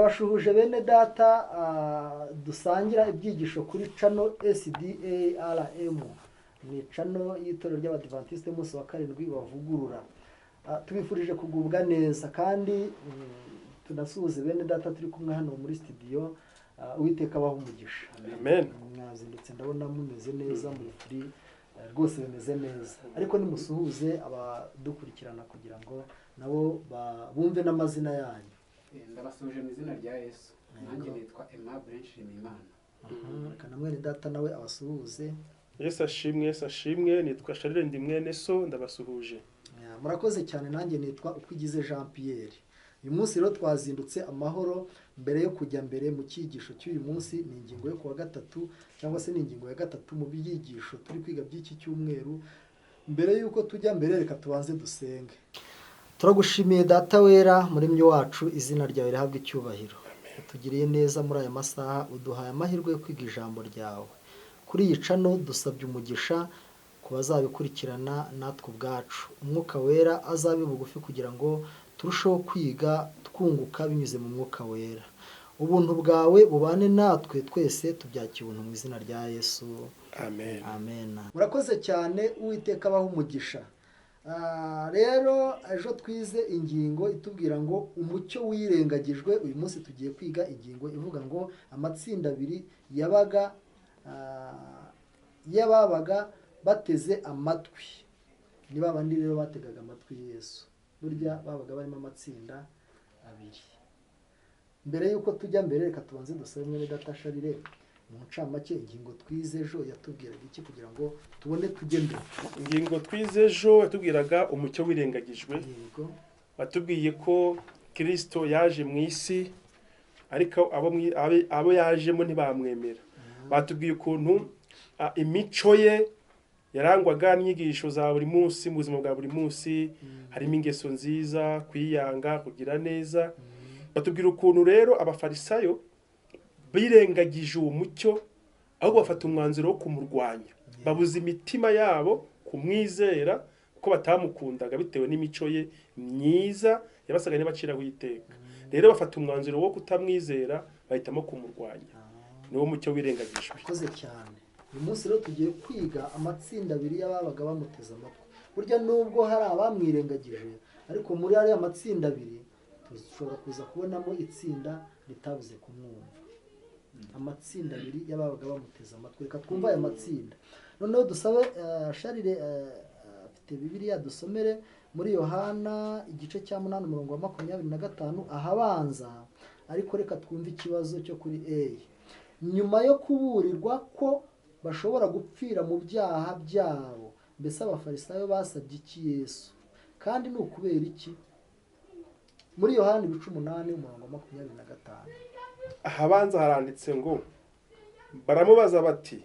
Ndabashuhuje bene data dusangira ibyigisho kuri channel SDARM, ni channel y'itorero ry'Abadiventiste umunsi wa karindwi bavugurura. Tubifurije kugubwa neza kandi tunasuhuze bene data turi kumwe hano muri studio. Uwiteka abaho umugisha. Amen. Mwazindutse ndabona mumeze neza, muri free rwose bimeze neza, ariko nimusuhuze abadukurikirana kugira ngo nabo bumve n'amazina yanyu. Ndabasuje mu izina rya Yesu. Nanjye nitwa Aimable Nshimiyimana. Kana mwene data nawe abasuhuze. Yesu ashimwe, nitwa Charles ndi mwene so, ndabasuhuje. Murakoze cyane. Nanjye nitwa Ukwigize Jean Pierre. Uyu munsi rero twazindutse amahoro. Mbere yo kujya mbere mu cyigisho cy'uyu munsi, ni ingingo yo kuwa gatatu cyangwa se ni ingingo ya gatatu mu byigisho turi kwiga by'iki cyumweru. Mbere yuko tujya mbere, reka tubanze dusenge. Turagushimiye data wera muremyi wacu, izina ryawe rihabwe icyubahiro. Tugiriye neza muri aya masaha, uduhaye amahirwe yo kwiga ijambo ryawe. Kuri iyi cano dusabye umugisha ku bazabikurikirana natwe ubwacu. Umwuka wera azabe bugufi kugira ngo turusheho kwiga twunguka binyuze mu mwuka wera. Ubuntu bwawe bubane natwe twese, tubyakiye ubuntu mu izina rya Yesu. Amen. Amen. Murakoze cyane, Uwiteka abaho umugisha. Rero ejo twize ingingo itubwira ngo umucyo wirengagijwe. Uyu munsi tugiye kwiga ingingo ivuga ngo amatsinda abiri yababaga bateze amatwi. Ni babandi rero bategaga amatwi Yesu. Burya babaga barimo amatsinda abiri. Mbere yuko tujya mbere, reka tubanze dusabe mwene data Charles mu ncamake ingingo twize ejo yatubwiraga iki kugira ngo tubone tujye mbere. Ingingo twize ejo yatubwiraga umucyo wirengagijwe. Yego. Batubwiye ko Kristo yaje mu isi, ariko abo yajemo ntibamwemera. Batubwiye ukuntu imico ye yarangwaga n'inyigisho za buri munsi, mu buzima bwa buri munsi, harimo ingeso nziza, kwiyanga, kugira neza. Batubwira ukuntu rero abafarisayo birengagije uwo mucyo, ahubwo bafata umwanzuro wo kumurwanya. Babuza imitima yabo kumwizera kuko batamukundaga bitewe n'imico ye myiza yabasaga n'abaciraho iteka. Rero bafata umwanzuro wo kutamwizera, bahitamo kumurwanya. Niwo mucyo wirengagijwe. Akoze cyane. Uyu munsi rero tugiye kwiga amatsinda abiri y'ababaga bamuteze amatwi. Burya nubwo hari abamwirengagije, ariko muri ariya matsinda abiri dushobora kuza kubonamo itsinda ritabuze kumwumva. Amatsinda abiri y'ababaga bamuteze amatwi. Reka twumve aya matsinda. Noneho dusabe Charles afite Bibiliya dusomere muri Yohana igice cya 8 umurongo wa 25 ahabanza. Ariko reka twumve ikibazo cyo kuri A. Nyuma yo kuburirwa ko bashobora gupfira mu byaha byabo, mbese abafarisayo basabye iki Yesu? Kandi ni ukubera iki? Muri Yohana 8 umurongo wa 25. Ahabanza haranditse ngo, baramubaza bati,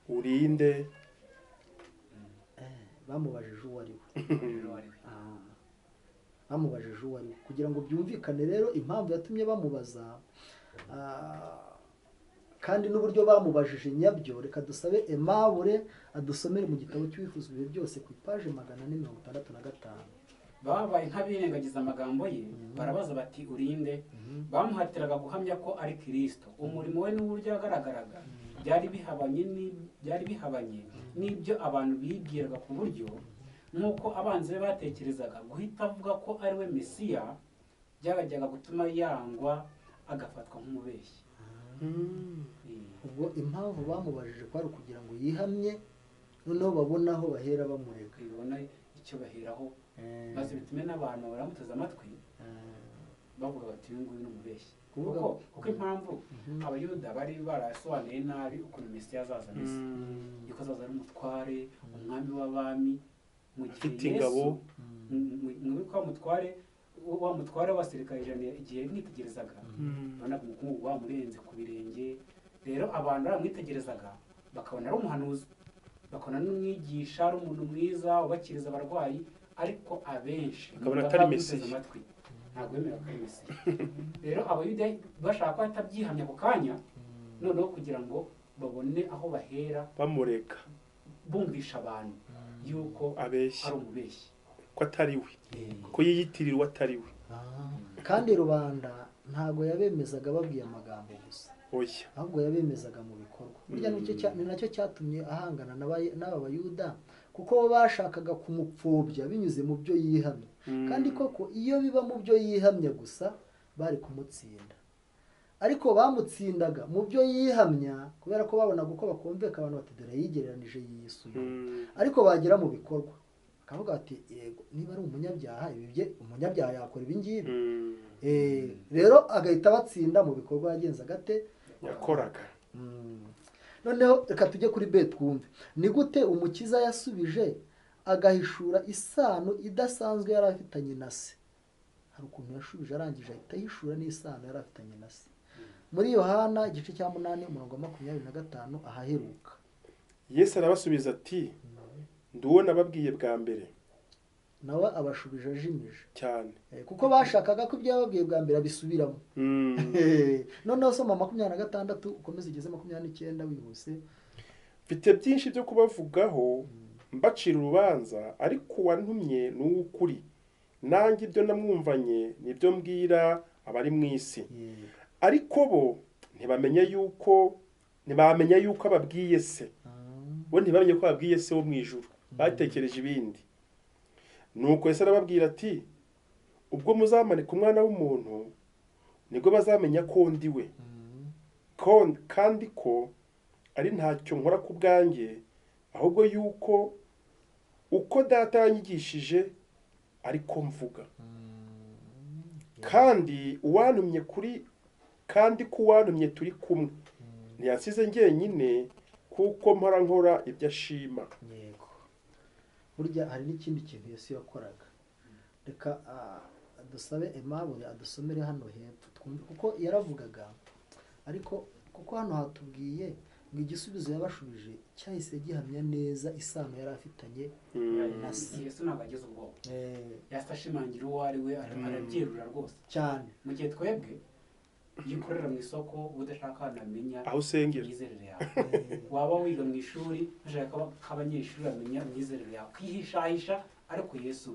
urinde? Bamubajije uwo ari we. Bamubajije uwo ari we. Kugira ngo byumvikane rero impamvu yatumye bamubaza, kandi n'uburyo bamubajije nyabyo, reka dusabe Aimable adusomere mu gitabo cy'Uwifuzwa ibihe byose ku ipaje 465. Babaye nk'abirengagiza amagambo ye, barabaza bati urinde? Bamuhatiraga guhamya ko ari Kristo. Umurimo we n'uburyo yagaragaraga byari bihabanye n'ibyo abantu bibwiraga, ku buryo nk'uko abanzi be batekerezaga guhita avuga ko ari we Mesiya byajyaga gutuma yangwa agafatwa nk'umubeshyi. Ubwo impamvu bamubajije kwari ukugira ngo yihamye, noneho babona aho bahera bamurega. Bibona icyo baheraho, maze bitume n'abantu baramuteze amatwi bavuga bati uyu nguyu ni umubeshyi. Kuko impamvu abayuda bari barasobanuye nabi ukuntu Mesiya azaza ameze. Yuko azaza ari umutware, umwami w'abami, mu gihe Yesu mwiko wa mutware w'abasirikare ijana igihe mwitegerezaga, urabona umukungu wamurenze ku birenge. Rero abantu baramwitegerezaga bakabona ari umuhanuzi, bakabona n'umwigisha, ari umuntu mwiza ubakiriza abarwayi, ariko abenshi bakabona atari Mesiya, ntabwo bemera ko ari Mesiya. Rero abayuda bashaka ko atabyihamya ako kanya, noneho kugira ngo babone aho bahera bamureka, bumvisha abantu yuko ari umubeshyi, ko atari we, ko yiyitirirwa atari we. Kandi rubanda ntago yabemezaga babwiye amagambo gusa, oya ahubwo yabemezaga mu bikorwa. Burya ni nacyo cyatumye ahangana n'aba bayuda, kuko bo bashakaga kumupfobya binyuze mu byo yihamye. Kandi koko iyo biba mu byo yihamye gusa bari kumutsinda, ariko bamutsindaga mu byo yihamya kubera ko babonaga uko bakumveka abantu bati dore yigereranije yisuye. Ariko bagera mu bikorwa akavuga ati yego niba ari umunyabyaha umunyabyaha yakora ibi ngibi. Rero agahita batsinda mu bikorwa yagenza gate yakoraga. Noneho reka tujye kuri B twumve ni gute umukiza yasubije agahishura isano idasanzwe yari afitanye na se. Hari ukuntu yashubije arangije ahita yishura n'isano yari afitanye na se. Muri Yohana igice cya 8:25 ahaheruka Yesu arabasubiza ati nduwo nababwiye bwa mbere. Nawe abashubije ajimije cyane, kuko bashakaga ko ibyo yababwiye bwa mbere abisubiramo. Noneho soma 26 ukomeze igeze 29 wihuse. Mfite byinshi byo kubavugaho mbacira urubanza, ariko wantumye ni uw'ukuri, nanjye ibyo namwumvanye nibyo mbwira abari mu isi. Ariko bo ntibamenya yuko ababwiye se. Bo ntibamenye ko ababwiye se wo mu ijuru, batekereje ibindi. Nuko Yesu arababwira ati ubwo muzamanika umwana w'umuntu nibwo bazamenya ko ndi we, kandi ko ari ntacyo nkora ku bwanjye, ahubwo yuko uko data yanyigishije ariko mvuga. Kandi ko uwantumye turi kumwe, ntiyasize njyenyine, kuko mpora nkora ibyo ashima. Yego. Burya hari n'ikindi kintu Yesu yakoraga. Reka dusabe Aimable adusomere hano hepfo twumve, kuko yaravugaga, ariko kuko hano hatubwiye ngo igisubizo yabashubije cyahise gihamya neza isano yari afitanye na se. Yesu ntabwo ageze ubwoba, yasashimangira uwo ari we, arabyerura rwose cyane. Mu gihe twebwe iyo ukorera mu isoko udashaka ahantu amenya aho usengera imyizerere yawe, waba wiga mu ishuri ushaka ko abanyeshuri bamenya imyizerere yawe, kwihishahisha, ariko Yesu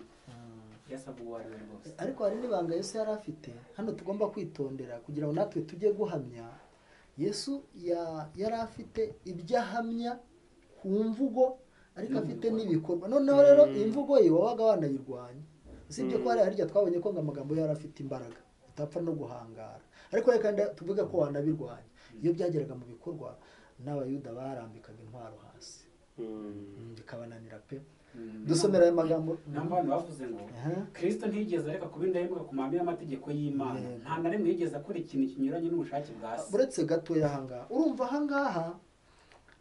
yasabwa uwo ari we rwose. Ariko hari n'ibanga Yesu yari afite hano tugomba kwitondera kugira ngo natwe tujye guhamya. Yesu yari afite ibyo ahamya ku mvugo, ariko afite n'ibikorwa. Noneho rero imvugo ye wabaga wanayirwanya, usibye ko hari harya twabonye ko ngo amagambo yari afite imbaraga utapfa no guhangara, ariko reka tuvuge ko wanabirwanya. Iyo byageraga mu bikorwa n'abayuda barambikaga intwaro hasi, bikabananira pe. Dusomera ayo magambo. N'abantu bavuze ngo Kristo ntiyigeze areka kuba indahemuka ku mahame y'amategeko y'Imana, nta na rimwe yigeze akora ikintu kinyuranye n'ubushake bwa se. Uretse gatoya ahangaha, urumva ahangaha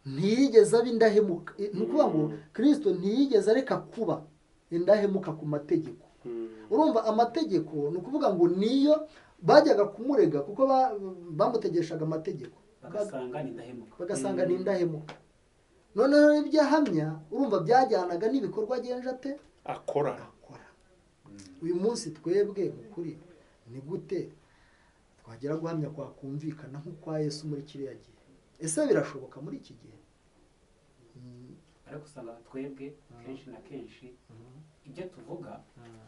ntiyigeze aba indahemuka. Ni ukuvuga ngo Kristo ntiyigeze areka kuba indahemuka ku mategeko. Urumva amategeko ni ukuvuga ngo niyo bajyaga kumurega kuko bamutegeshaga amategeko, bagasanga ni indahemuka. Noneho ibyo ahamya urumva byajyanaga n'ibikorwa agenje ate akora. Uyu munsi twebwe ukuri ni gute twagera guhamya kwakumvikana nk'ukwa Yesu muri kiriya gihe? Ese birashoboka muri iki gihe? Ariko usanga twebwe kenshi na kenshi ibyo tuvuga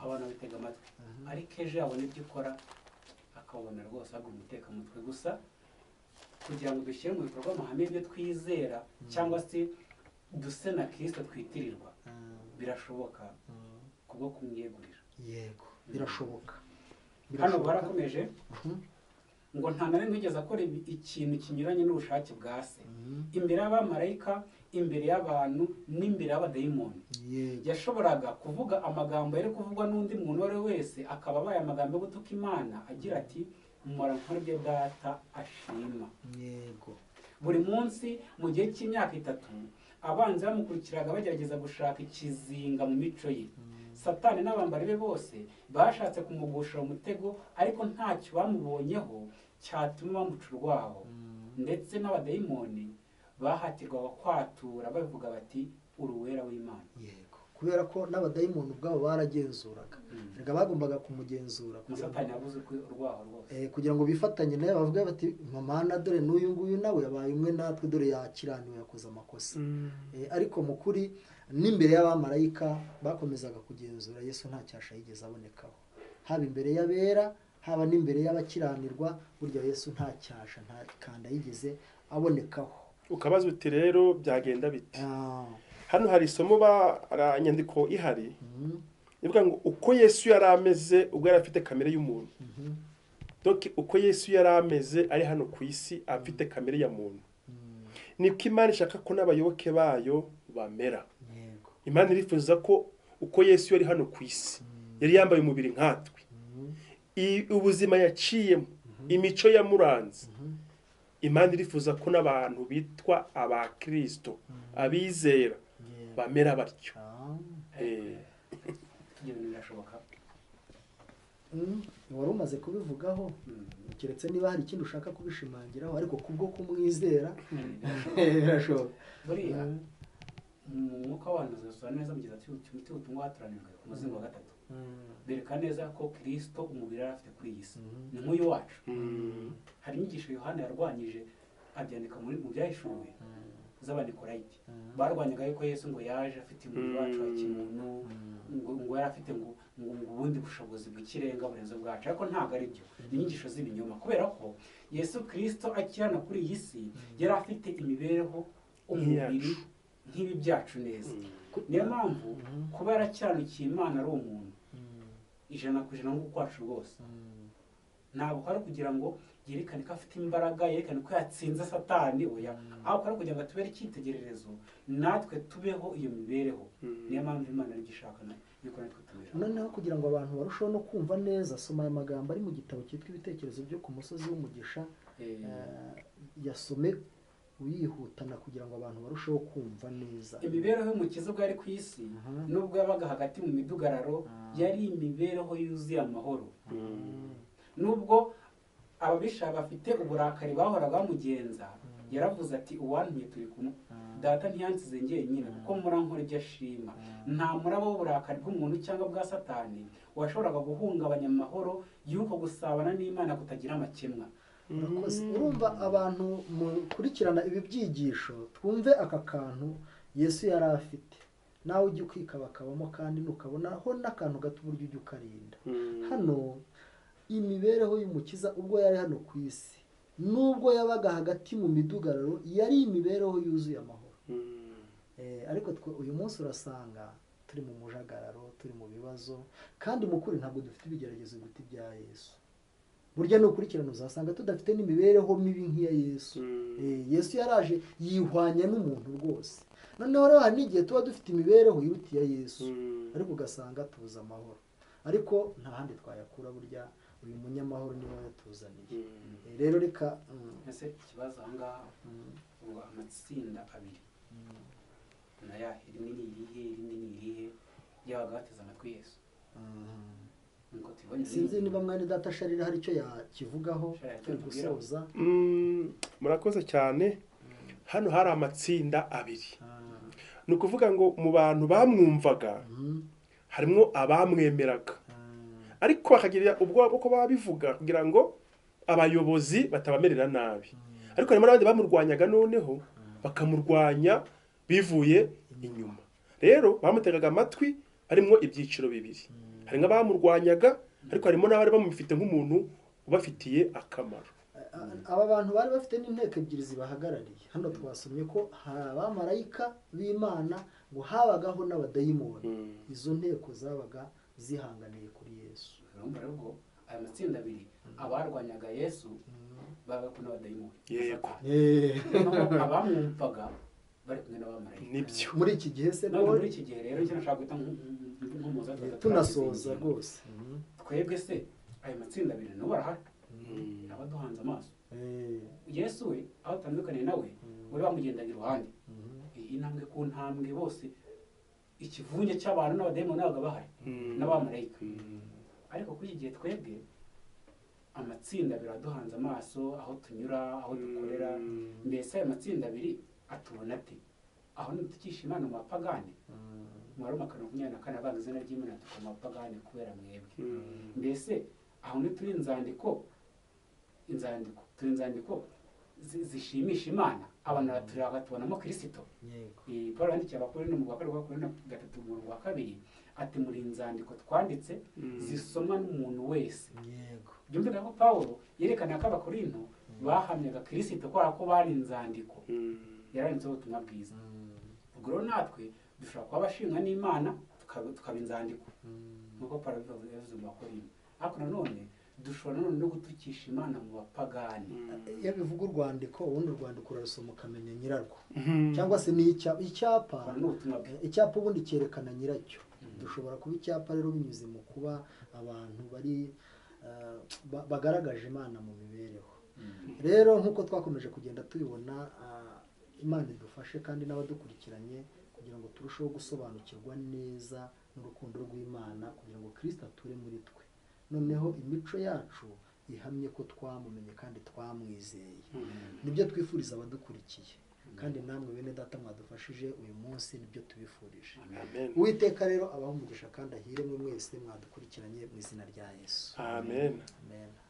abantu bitega amatwi, ariko ejo yabona ibyo ukora akabona rwose agura umutekamutwe. Gusa kugira ngo dushyire mu bikorwa amahame y'ibyo twizera cyangwa se duse na Kristo twitirirwa, birashoboka kubwo kumwiyegurira. Yego, birashoboka. Hano barakomeje ngo nta na rimwe yigeze akora ikintu kinyuranye n'ubushake bwa se, imbere y'abamarayika, imbere y'abantu, n'imbere y'abadayimoni. Yashoboraga kuvuga amagambo yari kuvugwa n'undi muntu uwo ari we wese, akaba abaye amagambo yo gutuka Imana, agira ati mumara nkora ibyo data ashima. Yego. Buri munsi mu gihe cy'imyaka 3 abanzi bamukurikiraga bagerageza gushaka ikizinga mu mico ye. Satani n'abambari be bose bashatse kumugusha umutego, ariko ntacyo bamubonyeho cyatuma bamuca urwaho. Ndetse n'abadayimoni bahatirwaga kwatura bavuga bati uruwera w'Imana. Yego, kubera ko n'abadayimoni ubwabo baragenzuraga, rega bagombaga kumugenzura Satani yavuze ko urwaho rwose, kugira ngo bifatanye nawe bavuga bati mamana dore n'uyu nguyu nawe yabaye umwe natwe, dore yakiraniwe yakoze amakosa. Ariko mu kuri n'imbere y'abamarayika bakomezaga kugenzura Yesu, nta cyasha yigeze abonekaho, haba imbere y'abera haba n'imbere y'abakiranirwa, burya Yesu nta cyasha nta kanda yigeze abonekaho. ukabaza uti rero byagenda bite? Ah, Hano hari isomo nyandiko ihari mhm, ivuga ngo uko Yesu yari ameze ubwo yari afite kamere y'umuntu. mhm, Donc uko Yesu yari ameze ari hano ku isi afite kamere ya muntu, mhm. niko Imana ishaka ko n'abayoboke bayo bamera. Yego. Imana irifuza ko uko Yesu yari hano ku isi yari yambaye umubiri nkatwe, ubuzima yaciyemo, imico yamuranze, Imana irifuza ko n'abantu bitwa abakristo, abizera bamera batyo. ibyo bintu birashoboka. Wari umaze kubivugaho, keretse niba hari ikindi ushaka kubishimangiraho, ariko kubwo kumwizera birashoboka. Buriya mu mwuka w'abantu zisobanura neza mu gihe cy'umuti ubutumwa watoranijwe ku muzingo wa gatatu, bereka neza ko Kristo umubiri yari afite kuri iyi si ni nk'uyu wacu. Hari inyigisho Yohana yarwanyije abyandika mu byahishuwe z'abanikolayiti, barwanyaga yuko Yesu ngo yaje afite umubiri wacu wa kimuntu, ngo yari afite ngo ubundi bushobozi bw'ikirenga burenze bwacu, ariko ntabwo ari byo, ni inyigisho z'ibinyoma. Kubera ko Yesu Kristo akirana kuri iyi si yari afite imibereho umubiri nk'ibi byacu neza. Niyo mpamvu kuba yarakiranukiye Imana ari umuntu ijana ku ijana nk'ukwacu rwose, ntabwo ari kugira ngo yerekane ko afite imbaraga, yerekane ko yatsinze Satani, oya, ahubwo ari kugira ngo atubere icyitegererezo natwe tubeho iyo mibereho. Niyo mpamvu Imana ari gishaka yuko natwe tumera. Noneho kugira ngo abantu barusheho no kumva neza, soma aya magambo ari mu gitabo cyitwa Ibitekerezo byo ku musozi w'umugisha, yasome uyihutana kugira ngo abantu barusheho kumva neza. Imibereho y'umukiza ubwo yari ku isi, nubwo yabaga hagati mu midugararo, yari imibereho yuzuye amahoro. Nubwo ababisha bafite uburakari bahoraga bamugenza, yaravuze ati uwantumye turi kumwe, data ntiyansize njyenyine kuko mpora nkora ibyo ashima. Nta muraba w'uburakari bw'umuntu cyangwa bwa Satani washoboraga guhungabanya amahoro y'uko gusabana n'Imana kutagira amakemwa. Urumva abantu mukurikirana ibi byigisho, twumve aka kantu Yesu yari afite, nawe ujye ukikabakabamo kandi nukabonaho n'akantu gato uburyo ujye ukarinda. Hano imibereho y'umukiza ubwo yari hano ku isi, nubwo yabaga hagati mu midugararo, yari imibereho yuzuye amahoro. Ariko uyu munsi urasanga turi mu mujagararo, turi mu bibazo, kandi mu kuri ntabwo dufite ibigeragezo biti bya Yesu. Burya nukurikirana uzasanga tudafite n'imibereho mibi nk'iya Yesu. Yesu yaraje yihwanya n'umuntu rwose. Noneho rero hari n'igihe tuba dufite imibereho iruta iya Yesu, ariko ugasanga tubuze amahoro. Ariko nta handi twayakura, burya uyu munyamahoro niwe yatuzaniye. Rero reka ese ikibazo aha ngaha ngo amatsinda abiri naya rimwe ni irihe irindi ni irihe yabaga bateze amatwi Yesu. Sinzi niba mwene data Sharira hari icyo yakivugaho turi gusoza. Murakoze cyane. Hano hari amatsinda abiri. Ni ukuvuga ngo mu bantu bamwumvaga harimo abamwemeraga, ariko bakagira ubwoba bwo babivuga kugira ngo abayobozi batabamerera nabi. Ariko harimo n'abandi bamurwanyaga, noneho bakamurwanya bivuye inyuma. Rero bamutegaga amatwi, harimo ibyiciro bibiri. Hari nk'abamurwanyaga, ariko harimo n'abari bamufite nk'umuntu ubafitiye akamaro. Aba bantu bari bafite n'inteko ebyiri zibahagarariye. Hano twasomye ko hari abamarayika b'Imana, ngo habagaho n'abadayimoni. Izo nteko zabaga zihanganiye kuri Yesu. Urumva rero ubwo aya matsinda abiri, abarwanyaga Yesu babaga kumwe n'abadayimoni. Yego. Abamwumvaga bari kumwe n'abamarayika. Nibyo. Muri iki gihe se none muri iki gihe rero icyo nashaka guhita nk'umuza tunasoza rwose. Twebwe se aya matsinda abiri n'ubu arahari, abaduhanze amaso. Yesu we aho atandukaniye nawe, we bamugendaga iruhande, intambwe ku ntambwe, bose ikivunge cy'abantu n'abadayimoni babaga bahari n'abamarayika. Ariko kuri iki gihe twebwe amatsinda abiri aduhanze amaso, aho tunyura, aho dukorera. Mbese aya matsinda abiri atubona ate? Aho nitukisha Imana mu bapagani, mu Baroma 24 banga izina ry'Imana tukoma bapagani kubera mwebwe. Mbese aho ni turi inzandiko zishimisha Imana, abantu baratureba tubonamo kirisito. yego Paul yandikiye abakorinto mu rwa kabiri rwa gatatu mu rwa kabiri ati muri inzandiko twanditse zisomwa n'umuntu wese. yego Byumvikana ko Pawulo yerekana ko abakorinto bahamyaga kirisito kubera ko bari inzandiko, yaranditseho ubutumwa bwiza. Ubwo rero natwe dushobora kuba abashimwa n'Imana tukaba inzandiko nk'uko Pawulo yavuze mu bakorinto, ariko nanone dushobora nanone no gutukisha Imana mu bapagani. iyo bivuga urwandiko ubundi urwandiko urarusoma ukamenya nyirarwo, cyangwa se ni icyapa. N'ubutumwa bwiza. Icyapa ubundi cyerekana nyiracyo. dushobora kuba icyapa rero binyuze mu kuba abantu bagaragaje Imana mu mibereho. Rero nk'uko twakomeje kugenda tubibona, Imana idufashe kandi n'abadukurikiranye kugira ngo turusheho gusobanukirwa neza n'urukundo rw'Imana, kugira ngo Kristo ature muri twe, noneho imico yacu ihamye ko twamumenye kandi twamwizeye. Nibyo twifuriza abadukurikiye, kandi namwe bene data mwadufashije uyu munsi nibyo tubifurije. Uwiteka rero abaha umugisha kandi ahire mwe mwese mwadukurikiranye mu izina rya Yesu. Amen. Amen.